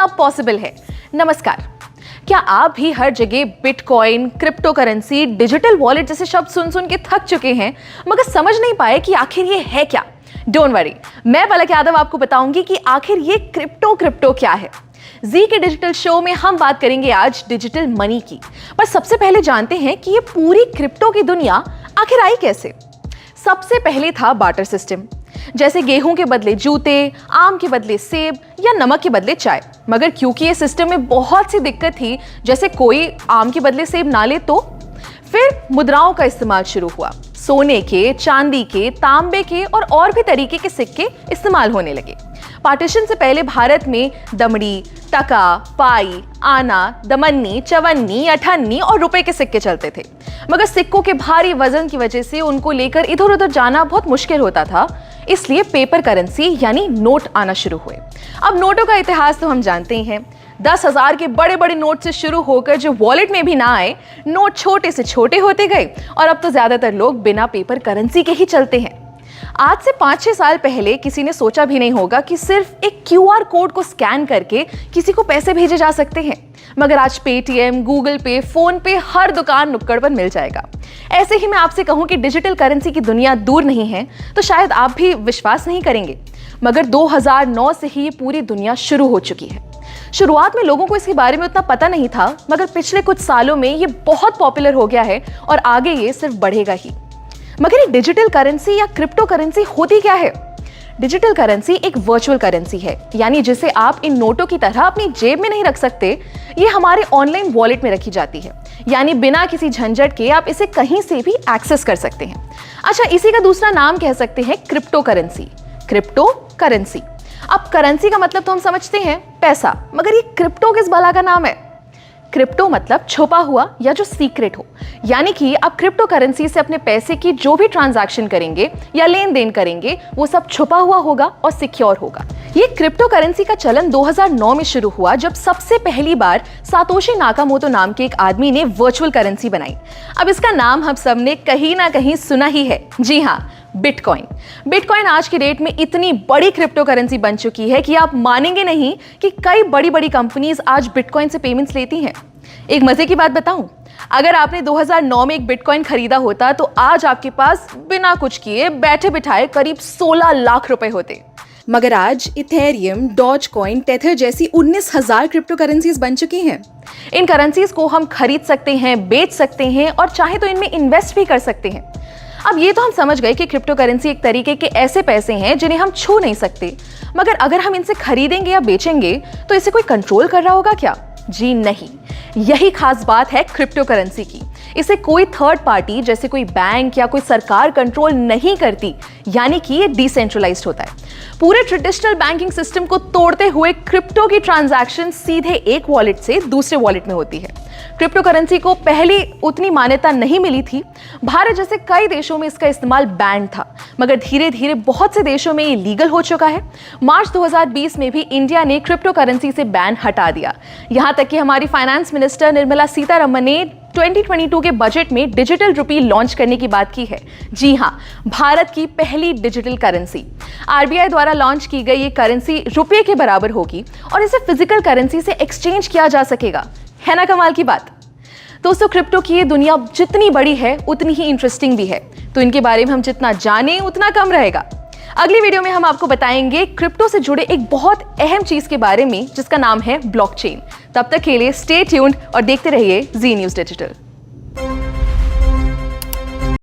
अब पॉसिबल है। नमस्कार। क्या आप भी हर जगह bitcoin, crypto currency, digital wallet जैसे शब्द सुन सुन के थक चुके हैं मगर समझ नहीं पाए कि आखिर ये है क्या? डोंट वरी, मैं पलक यादव आपको बताऊंगी कि आखिर ये क्रिप्टो क्या है। जी के डिजिटल शो में हम बात करेंगे आज डिजिटल मनी की। पर सबसे पहले जानते हैं कि ये पूरी क्रिप्टो की दुनिया आखिर आई कैसे। सबसे पहले था बार्टर सिस्टम, जैसे गेहूं के बदले जूते, आम के बदले सेब या नमक के बदले चाय। मगर क्योंकि ये सिस्टम में बहुत सी दिक्कत थी, जैसे कोई आम के बदले सेब ना ले तो फिर मुद्राओं का इस्तेमाल शुरू हुआ। सोने के, चांदी के, तांबे के और भी तरीके के सिक्के इस्तेमाल होने लगे। पार्टीशन से पहले भारत में दमड़ी, टका, पाई, आना, दमन्नी, चवन्नी, अठन्नी और रुपए के सिक्के चलते थे। मगर सिक्कों के भारी वजन की वजह से उनको लेकर इधर उधर जाना बहुत मुश्किल होता था, इसलिए पेपर करेंसी यानी नोट आना शुरू हुए। अब नोटों का इतिहास तो हम जानते ही हैं। 10,000 के बड़े बड़े नोट से शुरू होकर जो वॉलेट में भी ना आए, नोट छोटे से छोटे होते गए और अब तो ज्यादातर लोग बिना पेपर करेंसी के ही चलते हैं। आज से 5-6 साल पहले किसी ने सोचा भी नहीं होगा कि सिर्फ एक QR कोड को स्कैन करके किसी को पैसे भेजे जा सकते हैं। मगर आज पेटीएम, गूगल पे, फोन पे हर दुकान नुक्कड़ पर मिल जाएगा। ऐसे ही मैं आपसे कहूं कि डिजिटल करेंसी की दुनिया दूर नहीं है तो शायद आप भी विश्वास नहीं करेंगे, मगर 2009 से ही ये पूरी दुनिया शुरू हो चुकी है। शुरुआत में लोगों को इसके बारे में उतना पता नहीं था, मगर पिछले कुछ सालों में ये बहुत पॉपुलर हो गया है और आगे ये सिर्फ बढ़ेगा ही। मगर ये डिजिटल करेंसी या क्रिप्टो करेंसी होती क्या है? डिजिटल करेंसी एक वर्चुअल करेंसी है, यानी जिसे आप इन नोटों की तरह अपनी जेब में नहीं रख सकते। ये हमारे ऑनलाइन वॉलेट में रखी जाती है, यानी बिना किसी झंझट के आप इसे कहीं से भी एक्सेस कर सकते हैं। अच्छा, इसी का दूसरा नाम कह सकते हैं क्रिप्टो करेंसी। Crypto currency. अब करेंसी का मतलब तो हम समझते हैं पैसा, मगर ये क्रिप्टो किस भला का नाम है? क्रिप्टो मतलब छुपा हुआ या जो सीक्रेट हो, यानी कि आप क्रिप्टो करेंसी से अपने पैसे की जो भी ट्रांजैक्शन करेंगे या लेन देन करेंगे वो सब छुपा हुआ होगा और सिक्योर होगा। ये क्रिप्टो करेंसी का चलन 2009 में शुरू हुआ, जब सबसे पहली बार सातोशी नाकामोटो नाम के एक आदमी ने वर्चुअल करेंसी बनाई। अब इसका नाम हम सब ने कहीं ना कहीं सुना ही है। जी हाँ, बिटकॉइन। बिटकॉइन आज की डेट में इतनी बड़ी क्रिप्टो करेंसी बन चुकी है कि आप मानेंगे नहीं कि कई बड़ी बड़ी कंपनीज आज बिटकॉइन से पेमेंट्स लेती हैं। एक मजे की बात बताऊं, अगर आपने 2009 में एक बिटकॉइन खरीदा होता तो आज आपके पास बिना कुछ किए बैठे बिठाए करीब 16 लाख रुपए होते। मगर आज इथेरियम, डॉजकॉइन, टेथर जैसी 19,000 क्रिप्टो करेंसीज बन चुकी हैं। इन करेंसीज को हम खरीद सकते हैं, बेच सकते हैं और चाहे तो इनमें इन्वेस्ट भी कर सकते हैं। अब ये तो हम समझ गए कि क्रिप्टो करेंसी एक तरीके के ऐसे पैसे हैं जिन्हें हम छू नहीं सकते, मगर अगर हम इनसे खरीदेंगे या बेचेंगे तो इसे कोई कंट्रोल कर रहा होगा क्या? जी नहीं, यही खास बात है क्रिप्टो करेंसी की। इसे कोई थर्ड पार्टी जैसे कोई बैंक या कोई सरकार कंट्रोल नहीं करती, यानी कि ये डिसेंट्रलाइज्ड होता है। पूरे ट्रेडिशनल बैंकिंग सिस्टम को तोड़ते हुए क्रिप्टो की ट्रांजैक्शन सीधे एक वॉलेट से दूसरे वॉलेट में होती है। क्रिप्टो करेंसी को पहले उतनी मान्यता नहीं मिली थी। भारत जैसे कई देशों में इसका इस्तेमाल बैन था, मगर धीरे धीरे बहुत से देशों में ये लीगल हो चुका है। मार्च 2020 में भी इंडिया ने क्रिप्टो करेंसी से बैन हटा दिया। यहां तक कि हमारी फाइनेंस मिनिस्टर निर्मला सीतारमण ने 2022 के बजट में डिजिटल रुपी लॉन्च करने की बात की है। जी हां, भारत की पहली डिजिटल करेंसी। RBI द्वारा लॉन्च की गई ये करेंसी रुपये के बराबर होगी और इसे फिजिकल करेंसी से एक्सचेंज किया जा सकेगा। है ना कमाल की बात? दोस्तों, क्रिप्टो की ये दुनिया जितनी बड़ी है उतनी ही इंटरेस्टिंग भी है, तो इनके बारे में हम जितना जाने उतना कम रहेगा। अगली वीडियो में हम आपको बताएंगे क्रिप्टो से जुड़े एक बहुत अहम चीज के बारे में जिसका नाम है ब्लॉकचेन। तब तक के लिए स्टे ट्यून्ड और देखते रहिए जी न्यूज़ डिजिटल।